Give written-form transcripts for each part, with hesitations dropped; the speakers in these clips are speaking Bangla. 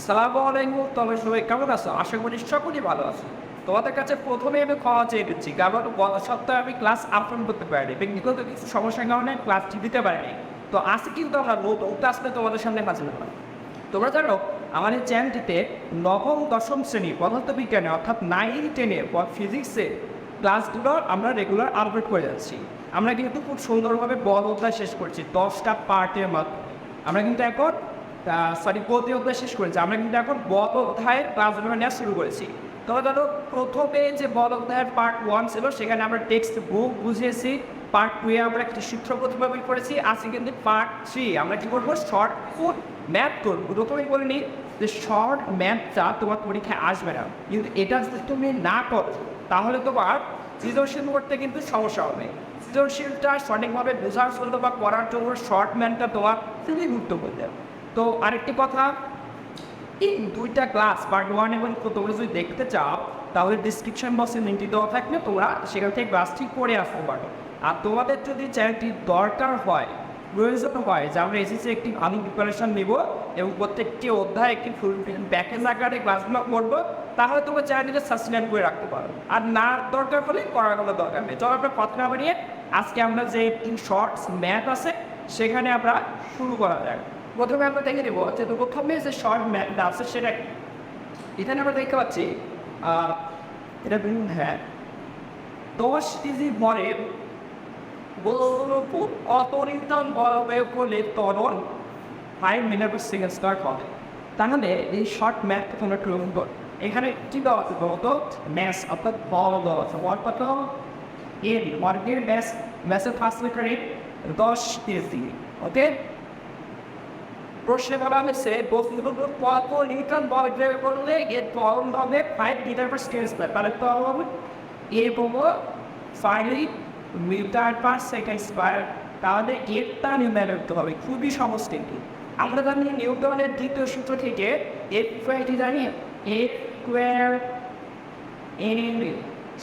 সালামু আলাইকুম, তোমরা সবাই কেমন আছো? আশা করি সকলেই ভালো আছো। তোমাদের কাছে প্রথমে আমি ক্ষমা চেয়ে দিচ্ছি, কারণ গত সপ্তাহে আমি ক্লাস আপলোড করতে পারিনি, ব্যক্তিগত কিছু সমস্যার কারণে ক্লাসটি দিতে পারিনি। তো আজকে কিন্তু আমরা নতুন ক্লাস নিয়ে তোমাদের সামনে হাজির হলাম। তোমরা জানো আমাদের চ্যানেলটিতে নবম দশম শ্রেণী পদার্থবিজ্ঞানে অর্থাৎ 9-10 ফিজিক্সের ক্লাসগুলো আমরা রেগুলার আপলোড করে যাচ্ছি। আমরা কিন্তু খুব সুন্দরভাবে বল অধ্যায় শেষ করছি 10টা পার্টের মাধ্যমে। আমরা কিন্তু এখন গতি অধ্যায় শেষ করেছি, আমরা কিন্তু এখন বল অধ্যায়ের ক্লাসগুলো নেওয়া শুরু করেছি। তোমরা ধরো প্রথমে যে বল অধ্যায়ের পার্ট 1 ছিল সেখানে আমরা টেক্সট বুক বুঝিয়েছি, পার্ট 2 আমরা একটি সূত্র প্রতিভাবে করেছি। আজকে কিন্তু পার্ট 3 আমরা কী করবো, শর্ট ফুট ম্যাথ করবো। প্রথমেই বলিনি যে শর্ট ম্যাথটা তোমার পরীক্ষায় আসবে না, কিন্তু এটা যদি তুমি না করো তাহলে তোমার সৃজনশীল করতে কিন্তু সমস্যা হবে। সৃজনশীলটা সঠিকভাবে বোঝার জন্য বা করার জন্য শর্ট ম্যাথটা তোমার খুবই গুরুত্বপূর্ণ। তো আরেকটি কথা, এই দুইটা ক্লাস পার্ট 1 এবং তোমরা যদি দেখতে চাও তাহলে ডিসক্রিপশন বক্সে লিঙ্কটি দেওয়া থাকলে তোমরা সেখান থেকে ক্লাসটি করে আসতে পারো। আর তোমাদের যদি চ্যানেলটি দরকার হয়, প্রয়োজন হয় যে আমরা এসেছি একটি ভালো প্রিপারেশন নেব এবং প্রত্যেকটি অধ্যায় একটি ফুল প্যাকেজ আকারে ক্লাসগুলো করবো, তাহলে তোমার চ্যানেলটিকে সাবস্ক্রাইব করে রাখতে পারো। আর না দরকার হলে করার কোনো দরকার নেই। চলো আমরা কথা না বাড়িয়ে আজকে আমরা যে শর্টস ম্যাথ আছে সেখানে আমরা শুরু করা যায়। প্রথমে আমরা দেখে নেব যে প্রথমে যে শর্ট ম্যাথটা আছে সেটা এখানে আমরা দেখতে পাচ্ছি এটা হ্যাঁ 10 কেজি ভরের অপরিণত বলবেগ করলে ত্বরণ 5 মিটার/সেকেন্ড স্কয়ার হবে। তাহলে এই শর্ট ম্যাথটা তোমরা একটু লক্ষ্য করো। এখানে কি দেওয়া আছে বলতো, ম্যাস অর্থাৎ বল দেওয়া আছে। বল কত? এর ওয়ার্কের ম্যাসের ফার্স্ট লিটারে 10 কেজি। ওকে, প্রশ্নে বলা হয়েছে কত নিউটন বল প্রয়োগ করলে এর ত্বরণ হবে 5 মিটার/সেকেন্ড স্কয়ার। তাহলে ত্বরণ হবে এ বলবো 5 মিটার/সেকেন্ড স্কয়ার। তাহলে এরটা নির্ণয় করতে হবে, খুবই সহজ কিন্তু। আমরা জানি নিউটনের দ্বিতীয় সূত্র থেকে এফ স্কয়ারটি জানি, এফ স্কয়ার এন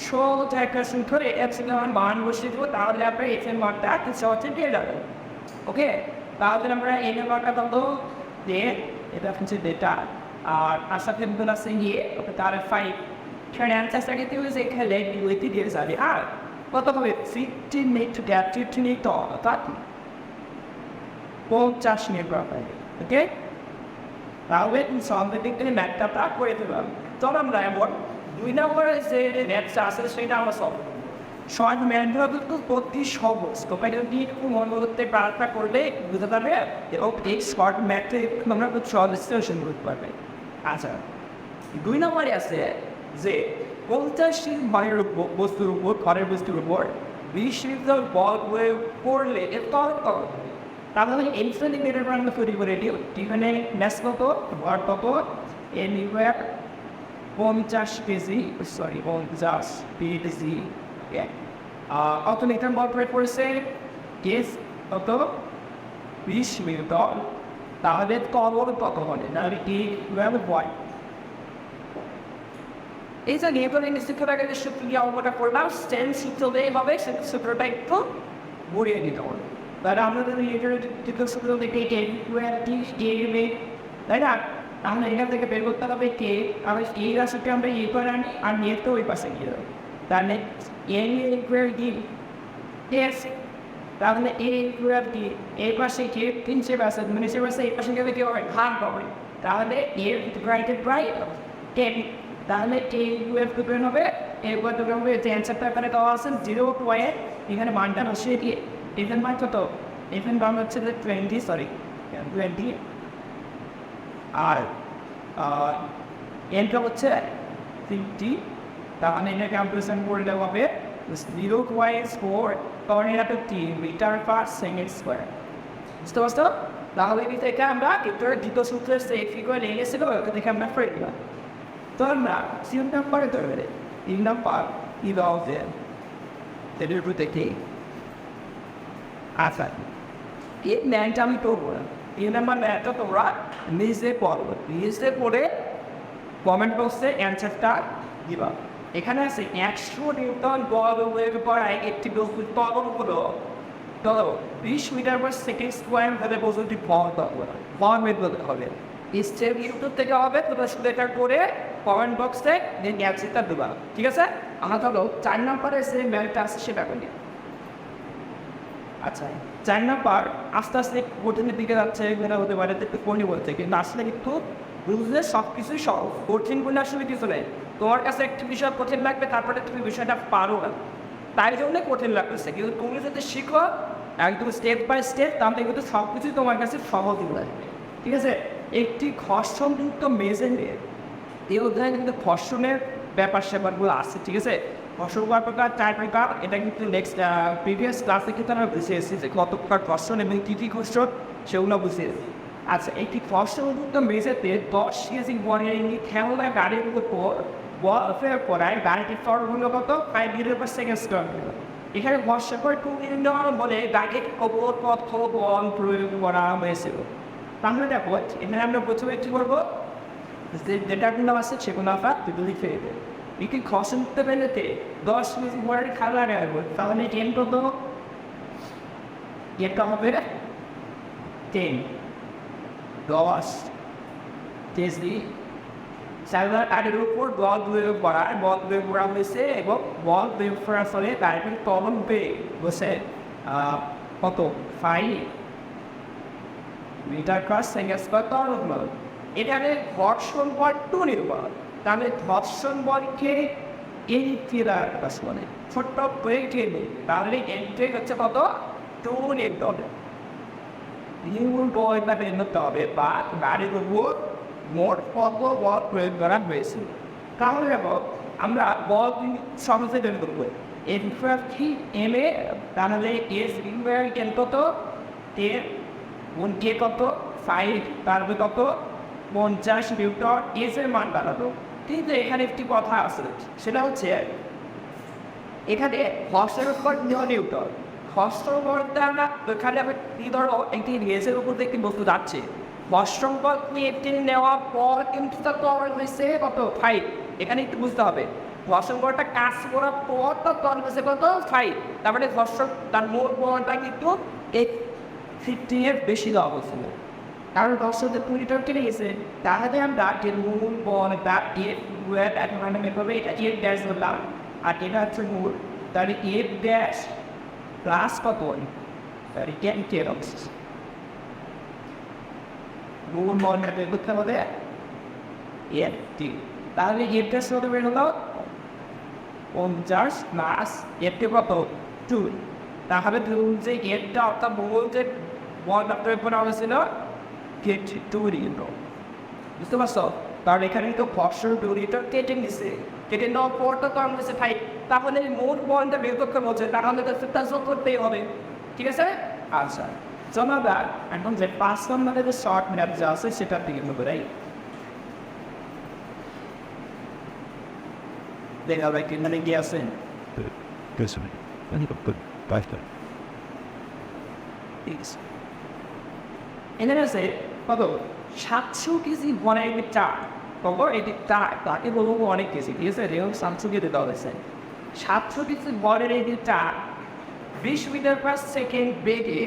সহজ একটা সূত্রে এপসিলন মান বসিয়ে দেবো, তাহলে আমরা এফ এর মানটা খুব সহজে পেয়ে যাবো। ওকে, তাহলে আমরা এন এর মানটা পাবো যে এটা হচ্ছে ডেটা, আর আশাতে নতুন আছে গিয়ে তাহলে 5। সেখানে অ্যান্সারটা কিন্তু এখানে ডিউইতে দিয়ে যাবে। আর কত হবে 15 মিনিট অর্থাৎ 50 মিনিট পাবে। ওকে, তাহলে সলভের দিক থেকে ম্যাথটা প্রাক করে দিলাম। তখন আমরা এমন 2 নম্বরে যে ম্যাথটা আছে সেটা আমরা সলভ করব। শর্ট ম্যাথটা কিন্তু প্রতি সহজ, তোমরা যদি একটু মনে করতে প্রার্থনা করলে বুঝতে পারবে এবং এই শর্ট ম্যাথে তোমরা খুব সহজ সলিউশন করতে পারবে। আচ্ছা, 2 নম্বরে আছে যে 50 ঘরের বস্তুর উপর ঘরের বস্তুর উপর 20 লিটার বল প্রয়োগ করলে এর ত্বরণ কত হবে। তাহলে ইনফিনিটি মিটার পর আমরা তৈরি করে দিই। এখানে ম্যাস কত, ভর কত, N equal 50 KG, sorry 50 KG. কত লিটার বল প্রয়োগ করেছে, কেস কত 20 মিটার। তাহলে ত্বরণ কত হবে, তাহলে কি হয়। এই যে নিউটনের শিক্ষাটাকে যে সূত্র দিয়ে অঙ্কটা করলাম, স্টেন সূত্র দিয়ে হবে, সে সূত্রটা একটু ঘুরিয়ে নিতে হবে। তাহলে আমরা যদি নিউটনের তৃতীয় সূত্র থেকে কে নেবে, তাই না? আমরা এখান থেকে বের করতে হবে কে, আমরা এই রাশিটা আমরা এই করে আনি আর নিয়ে তো ওই পাশে গিয়ে দেবো। তাহলে এন ইকুয়াল ডি, ঠিক আছে? তাহলে এ ইকুয়াল ডি, এই পাশে কে 3 পাশে মানে সে পাশে এই পাশে গেলে কি হবে, ভাগ হবে। তাহলে এর ব্রাইটেড ব্রাইট 10, তাহলে কে ইকুয়াল টু হবে এরপর তো হবে যে অ্যান্সারটা এখানে দেওয়া আছে 0., এখানে মানটা বসিয়ে দিয়ে এখানে মান কত, এখানে মান হচ্ছে যে 20 আর এনটা হচ্ছে 50। তাহলে এটা ক্যালকুলেশন করলে হবে 0.4 কারণ এটা 3 মিটার/সেকেন্ড স্কয়ার। বুঝতে পারছো? তাহলে এই থেকে আমরা দ্বিতীয় সূত্রের সেফ ইকুয়াল এসেছিল ওটা থেকে আমরা করে দিলাম। তো আমরা 3 নাম্বারে ধরে 3 নাম্বার কি দেওয়া হবে এদের উপর থেকে। আচ্ছা, এই ম্যাথটা আমি করবো না, 3 নাম্বার ম্যাথটা তোমরা নিজে পড়বো, নিজে পড়ে কমেন্ট বক্সে অ্যান্সারটা দিবা। এখানে আছে 100 নিউটন বল প্রয়োগ করায় একটি বস্তুর ত্বরণ হলো তো 20 মিটার/সেকেন্ড স্কোয়ার হলে পর্যন্ত ভর বের করতে হবে। স্টেপ ইউটিউব থেকে হবে, তোমরা শুধু এটা করে কমেন্ট বক্সে অ্যান্সারটা দেবা, ঠিক আছে? আমরা ধরো 4 নম্বরে যে ম্যাথটা আছে সেটা করি। আচ্ছা, 4 নাম্বার আস্তে আস্তে কঠিনের দিকে যাচ্ছে, এগুলো হতে পারে একটু কঠিন বলছে, কিন্তু আসলে কিন্তু বুঝলে সব কিছুই সহজ। কঠিন বলে আসলে কিছু নেই। তোমার কাছে একটা বিষয় কঠিন লাগবে, তারপরে তুমি বিষয়টা পারো না, তাই জন্যে কঠিন লাগতেছে। কিন্তু তুমি যদি শিখো একদম স্টেপ বাই স্টেপ, তাহলে কিন্তু সব কিছুই তোমার কাছে সহজ হয়ে লাগবে, ঠিক আছে? একটি ঘর্ষণযুক্ত মেজেন্টে এই অধ্যায়ে কিন্তু ঘর্ষণের ব্যাপার স্যাপারগুলো আছে, ঠিক আছে? ঘর্ষণ প্রকার 4 প্রকার, এটা কিন্তু নেক্সট প্রিভিয়াস ক্লাসে কিন্তু আমরা বুঝিয়েছি যে কত প্রকার ঘর্ষণ এবং কী কী ঘর্ষণ সেগুলো বুঝিয়েছি। আচ্ছা, একটি ঘর্ষণযুক্ত মেঝেতে 10 কেজি বনের একটি খেলনা গাড়ির উপর বল প্রয়োগ করায় গাড়িটির ত্বরণ হলো কত? 5 মিটার/সেকেন্ড স্কোয়ার হলো। এখানে ঘর্ষণ বলে গাড়ির ওপর কত বল প্রয়োগ করা হয়েছিল। তাহলে দেখো, এখানে আমরা প্রথমে কী করবো, যে ডেটাগুলো আছে সেগুলো আমরা লিখে দেবো। একটি ঘর্ষণ করতে পেলেতে 10 কেজি বনের খেলনা গাড়ি, তাহলে 10 কত? এটা হবে 10 10 কেজি খেলনার গাড়ির উপর বল প্রয়োগ করা হয়েছে, এবং বল প্রয়োগ করার ফলে গাড়িটির ত্বরণ বেগ বসে কত? 5 মিটার/সেকেন্ড স্কোয়ার ত্বরণ হলো। এখানে ঘর্ষণ বল 2 নির্ভর, তাহলে ঘর্ষণ বলকে এই দ্বারা প্রকাশ করে, ছোট্ট প্রয়োগটি নেই, তাহলে এনটেক হচ্ছে কত? 2 নির্ভর। বলটা বের করতে হবে, বা গাড়ির উপর মোট কত বল প্রয়োগ করা হয়েছিল। তাহলে দেখো, আমরা বল সহজে বের করবো। কি এম এ, তাহলে এস কেন কত? 10 গুণ কে কত? 5, তারপরে কত? 50 নিউটন। এস এর মান বাড়াতো। কিন্তু এখানে একটি কথা আছে, সেটা হচ্ছে এখানে ঘর্ষণের উপর নিউটন। ঘর্ষণ বলটা এখানে আমি ধরো একটি রেসের উপর দিয়ে একটি বস্তু যাচ্ছে, ঘর্ষণ বল একটি নেওয়ার পর কিন্তু তার ত্বরণ হয়েছে কত? 5। এখানে একটু বুঝতে হবে, ঘর্ষণ বলটা কাজ করার পর তার ত্বরণ হয়েছে কত? 5। তারপরে ঘর্ষণ তার মূল বলটা কিন্তু 50 এর বেশি দেওয়া হয়েছিল, কারণ ঘর্ষণের 2 নিউটন কেটে গেছে। তাহলে আমরা যে মূল বল বা এটা এফ ড্যাশ বললাম, আর এটা হচ্ছে মূল, তাহলে এফ ড্যাশ প্লাস কত? তাহলে 10 মূল বলটা বের করতে হবে এফটি, তাহলে এফ ড্যাশ কত বের হলো? 50 প্লাস এফটি কত? 2। তাহলে ধরুন যে এফটা অর্থাৎ মূল যে বলটা প্রয়োগ করা হয়েছিল 2 নিউটন, বুঝতে পারছো? কারণ এখানে তো ঘর্ষণ 2 নিউটন কেটে নিচ্ছে, কেটে নেওয়ার পর তো কারণ হচ্ছে 5। তাহলে মোট বলটা বের করতে বলছে, তাহলে তো সেটা যোগ করতেই হবে, ঠিক আছে? আচ্ছা, চলো আমরা এখন যে 5 নম্বরের যে শর্ট ম্যাপ যা আছে সেটার দিকে নেবো, রাইট? দেখা যাবে কিনারে গিয়ে আছেন এখানে আছে কত? 700 কেজি বনের একটি চার, তবে এটি তাকে বলবো অনেক কেজি, ঠিক আছে? এরকম 700 কেজি দেওয়া হয়েছে। 700 কেজি বনের একটি চার 20 মিটার/সেকেন্ড বেগে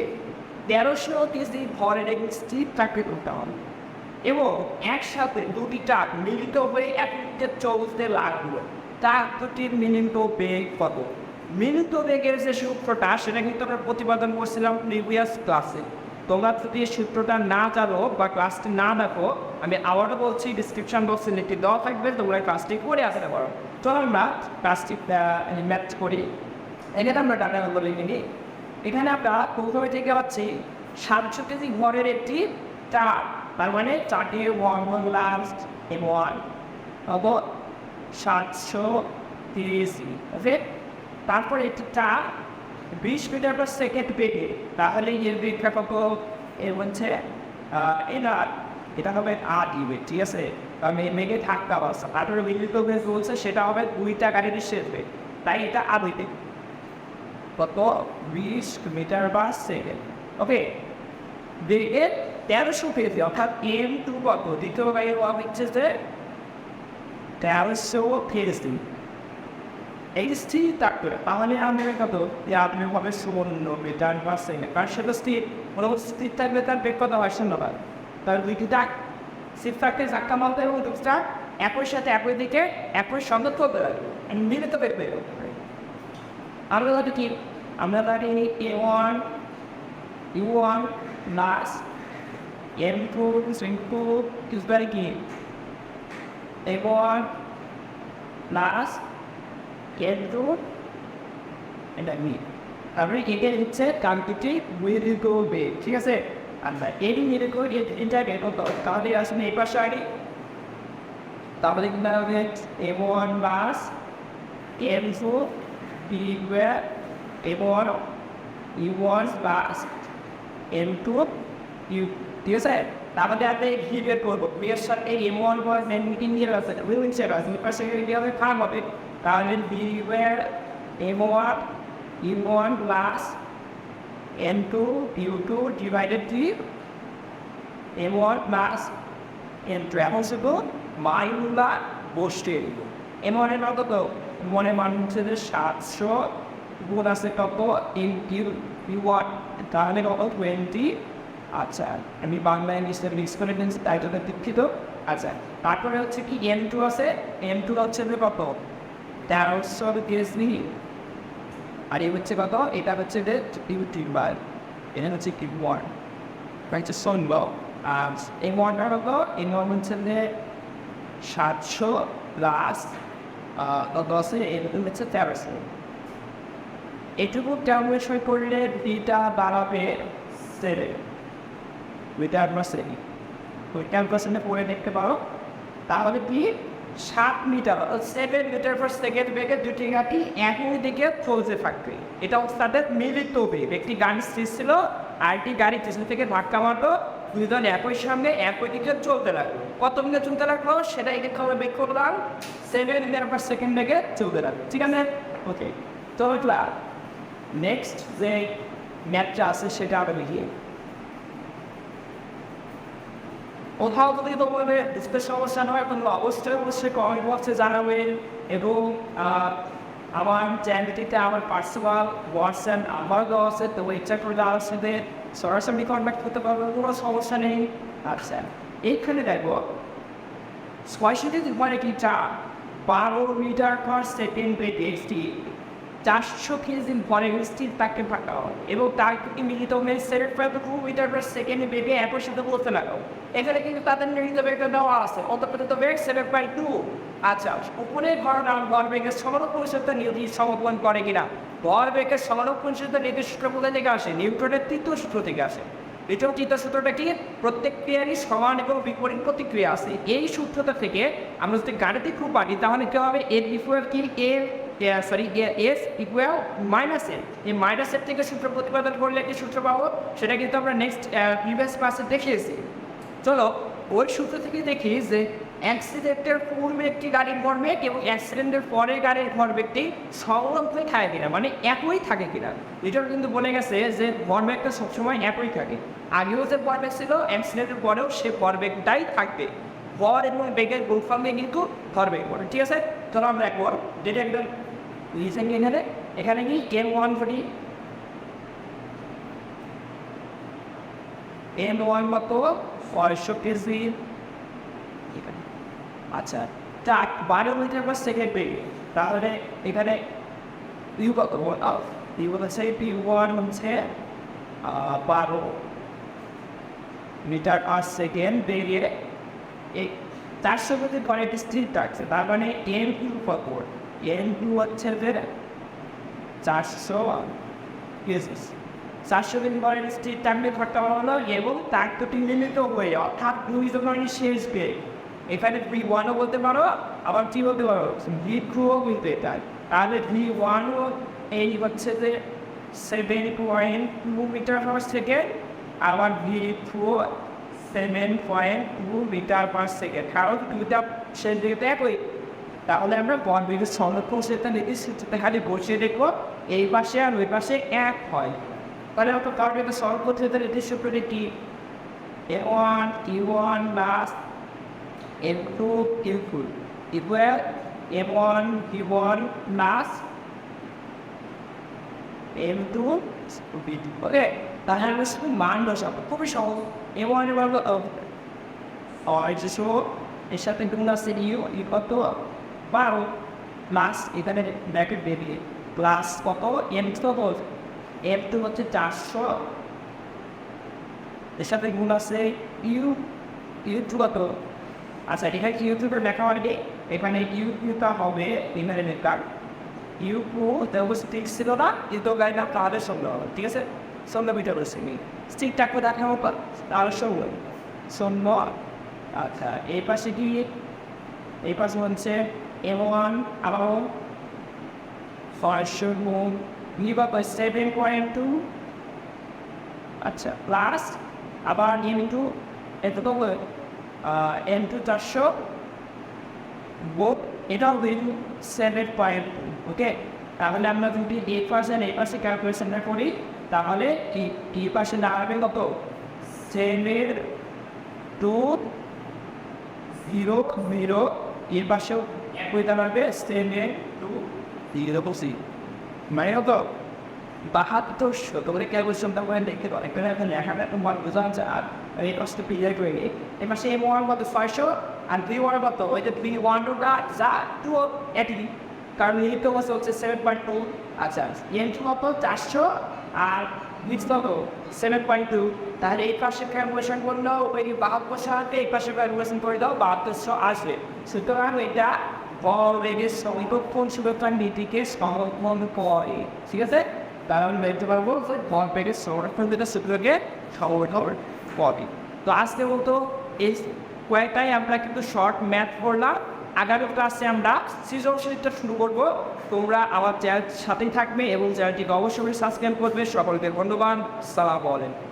1300 কেজি ভরের একটি স্থির ট্রাকে করতে হবে, এবং একসাথে দুটি ট্রাক মিলিত হয়ে 1 মিনিটে চলতে লাগলো। ট্রাক দুটির মিলিত বেগ কত? মিলিত বেগের যে সূত্রটা সেটা কিন্তু আমরা প্রতিপাদন করছিলাম প্রিভিয়াস ক্লাসে। তোমরা যদি সূত্রটা না জানো বা ক্লাসটি না দেখো, আমি আবারও বলছি, ডিসক্রিপশন বক্সে লিখে দেওয়া থাকবে, তোমরা ক্লাসটি করে আসতে পারো। চলো আমরা ক্লাসটি ম্যাথ করি। এখানে আমরা ডাটা লিখে নিই। এখানে আমরা প্রথমে থেকে পাচ্ছি 700 কেজি ভরের একটি চার, তার মানে 4টি লাস্ট M1 হব 730, ওকে? তারপরে এটা 20 মিটার/সেকেন্ড বেগে, তাহলে এর বেগটা কত? এর হচ্ছে এটা হবে 8 ইউনিট, ঠিক আছে? আমি মেঘে থাকতে অবস্থা, তারপরে মিলিত বেগ বলছে সেটা হবে 2টা গাড়ির শেষ বেগ, তাই এটা আবিতে কত? 20 মিটার/সেকেন্ড, ওকে? বেগের 1300 কেজি, অর্থাৎ M2 কত? দ্বিতীয় গাড়ির হচ্ছে যে 1300 কেজি, এই স্থির থাকবে তাহলে আমি কত যে আপনি হবে 16 মিটার পার সেকেন্ড কারণ সেটা স্থির মোটামুটি স্থির থাকবে তার বেগ কত হয় 0 বার তার দুইটি ডাক স্থির থাকতে ধাক্কা মারতে এবং দুটা একই সাথে একই দিকে একই সঙ্গে চলতে লাগবে মিলিত বেগ বের করতে পারে আমরা ধরি কি আমরা ধরি A1 U1 plus M2 into is very key A1 plus M2 এটা মি তারপরে এটা হচ্ছে কান্টিটি উইরিকো বে ঠিক আছে আচ্ছা এই উইরিকো এটা বের করতে হবে তাহলে আসলে এই পাশে আগে তাহলে কিন্তু হবে M1 plus M2 equal M1 U1 plus M2 U ঠিক আছে তারপরে আপনি ভি বের করবো ভি এর সাথে M1 প্লাস M2 নিয়ে আছে উইল সেভ আছে পাশে গিয়ে হবে খাম হবে তাহলে V equal M1 U1 plus N2 U2 divided to M1 plus N2 এখন শুধু মাইগুলা বসতে M1 এর কত তো M1 এর মান হচ্ছে 700 গুণ আছে কত ইনটু U1 তাহলে কত 20 আচ্ছা আমি বাংলা ইংলিশে মিক্স করে নিয়েছি তাই জন্য দুঃখিত আচ্ছা তারপরে হচ্ছে কি N2 আছে N2 হচ্ছে কত 1300 কেজি আর এই হচ্ছে কত এটা হচ্ছে যে ইউটিউব বার এটা হচ্ছে কি ওয়ান হচ্ছে সনব আর এই ওয়ানটা কত এই ওয়ান হচ্ছে যে 700 প্লাস কত আছে এটা হচ্ছে 1300 এটুকু ক্যালকুলেশন করলে দুইটা বাড়াবে 7 দুইটা আমরা 7 ওই ক্যালকুলেশনে পড়ে দেখতে পারো তাহলে কি 7 মিটার 7 মিটার পার সেকেন্ড বেগে দুটি গাড়ি একই দিকে চলতে থাকবে এটা তাদের মিলিত বেগ একটি গাড়ি ছিল আর একটি গাড়ি পিছন থেকে ধাক্কা মারলো দুজন একই সামনে একই দিকে চলতে লাগলো কত মিনিট চলতে লাগলো সেটা এদিকে আমরা বেগ করলাম 7 মিটার পার সেকেন্ড বেগে চলতে লাগলো ঠিক আছে ওকে তো নেক্সট যে ম্যাথটা আছে সেটা আমরা লিখি কোথাও যদি তোমাদের বুঝতে সমস্যা নয় তাহলে অবশ্যই কমেন্ট বক্সে জানাবেন এবং আমার চ্যানেলটিতে আমার পার্সোনাল হোয়াটসঅ্যাপ নাম্বার দেওয়া আছে তো ইচ্ছা করলে আমার সাথে সরাসরি কন্ট্যাক্ট করতে পারবো কোনো সমস্যা নেই আচ্ছা এইখানে দেখবো স্কোয়ারশিটে মানে কি 12 মিটার পার সেকেন্ড বেগে একটি 400 কেজি ভরের স্থির তাকে ফাঁকা হয় এবং তার থেকে মিলিত হয়ে 7.2 মিটার পার সেকেন্ডে বেগে একই সাথে বলতে লাগো এখানে কিন্তু তাদের নির্মিত বেগটা দেওয়া আছে অন্তর্গত বেগ 7.2 আচ্ছা উপরের ভর বেগের সমানুপাতিক সাথে নির্দিষ্ট সমতুলন করে কিনা ভর বেগের সমানুপাতিক সাথে নির্দিষ্ট সূত্র কোথা থেকে আসে নিউটনের তৃতীয় সূত্র থেকে আসে দ্বিতীয় তৃতীয় সূত্রটা কি প্রত্যেক ক্রিয়ারই সমান এবং বিপরীত প্রতিক্রিয়া আছে এই সূত্রটা থেকে আমরা যদি গাড়িতে খুব পারি তাহলে কি হবে এর ইকুয়াল কি এর সরি এস ইকুয়াল মাইনাস এর এই মাইনাস এর থেকে সূত্র প্রতিপাদন করলে একটি সূত্র পাবো সেটা কিন্তু আমরা নেক্সট প্রিভিয়াস ক্লাসে দেখিয়েছি চলো ওই সূত্র থেকে দেখি যে অ্যাক্সিডেন্টের পূর্বে একটি গাড়ির ভরবেগ এবং অ্যাক্সিডেন্টের পরে গাড়ির ভরবেগটি সংরক্ষণে থাকে কিনা মানে একই থাকে কিনা এটাও কিন্তু বলে গেছে যে ভরবেগটা সবসময় একই থাকে আগেও যে ভরবেগ ছিল অ্যাক্সিডেন্টের পরেও সে ভরবেগটাই থাকবে ভর এবং বেগের গুণফলকে কিন্তু ভরবেগ বলে ঠিক আছে চলো আমরা একবার যেটা একদম রিসেন্টলি এখানে কি M1 করি M1 মতো 500 কেজি আচ্ছা 12 মিটার পার সেকেন্ড বেগে তাহলে এখানে ইউ কত ইউ হচ্ছে P1 হচ্ছে 12 মিটার পার সেকেন্ড বেগে এই 400 কেজি পরে একটি স্থির থাকছে তার মানে M2 কত M2 হচ্ছে 400 কেজি 400 কেজি পরে স্থির থাকবে ঘরটা হলো এবং তার দুটি মিলিত হয়ে অর্থাৎ দুই জনের শেষ বেগ এখানে V1ও বলতে পারো আবার কি বলতে পারো V2ও বলতে এটাই তাহলে V1ও এই হচ্ছে যে 7.2 মিটার পার সেকেন্ড আবার V2ও 7.2 মিটার পার সেকেন্ড কারণ দুইটা শেষ দিকে একই তাহলে আমরা ভরবেগের সংরক্ষণ সেটা নির্দিষ্ট খালি বসিয়ে দেখবো এই পাশে আর ওই পাশে এক হয় তাহলে আমরা ভরবেগের সংরক্ষণ সেটা নির্দিষ্ট করে কি M1 Q1 plus M2 Q2 equal M1 V1 plus M2 V2 ওকে তাহলে আমরা শুধু মান বসাবো খুবই সহজ M1 এর বলবো এর সাথে গুণ আছে ইউ কত 12 প্লাস এখানে ব্র্যাকেট দেবে প্লাস কত M2 কত M2 হচ্ছে 400 এর সাথে গুণ আছে ইউ2 কত আচ্ছা এখানে ইউ2 এর লেখা হবে এখানে ইউটা হবে এখানে লেখা ইউ2 দেবো স্টিক ছিল না কিন্তু গাইডটা তাহলে সঙ্গে হবে ঠিক আছে সঙ্গে বিটা বলছি স্টিকটা করে দেখা হোক তাহলে সঙ্গে শূন্য আচ্ছা এই পাশে কি এই পাশে হচ্ছে M1 আবার 7.2 আচ্ছা প্লাস আবার M2 এত তো M2 400 বোধ এটাও দিন 7.2 ওকে তাহলে আমরা যদি এই পাশে ক্যালকুলেশনটা করি তাহলে এই পাশে দাঁড়াবে কত 7.2 এর পাশেও একই দাঁড়াবে 7.2 মানে কত 7200 তোমরা ক্যালকুলেশনটা করে দেখতে পারো এখানে লেখাটা তোমার বোঝা যাচ্ছে আর এই পাশটা ক্লিয়ার করে নিই এই পাশে M1 কত 500 আর V1 কত ওই যে V1 যা 2 একই কারণ এই তো হচ্ছে 7.2 আচ্ছা M2 কত 400 আর V2 কত 7.2 তাহলে এই পাশে ক্যালকুলেশন করলেও ওই 7200 সাথে এই পাশে ক্যালকুলেশন করে দাও 7200 আসবে সুতরাং এটা ভরবেগের সমীকরণ সূত্রটার নীতিকে সমর্থন করে ঠিক আছে তাহলে আমরা দেখতে পারবো যে ভরবেগের সংরক্ষণ যেটা সূত্রকে সমর্থন করে তো আজকে মতো এই কয়েকটাই আমরা কিন্তু শর্ট ম্যাথ করলাম আগামী ক্লাসে আমরা সৃজনশীলটা শুরু করবো তোমরা আমার চ্যানেল সাথেই থাকবে এবং চ্যানেলটিকে অবশ্যই সাবস্ক্রাইব করবে সকলকে ধন্যবাদ সালাম আলাইকুম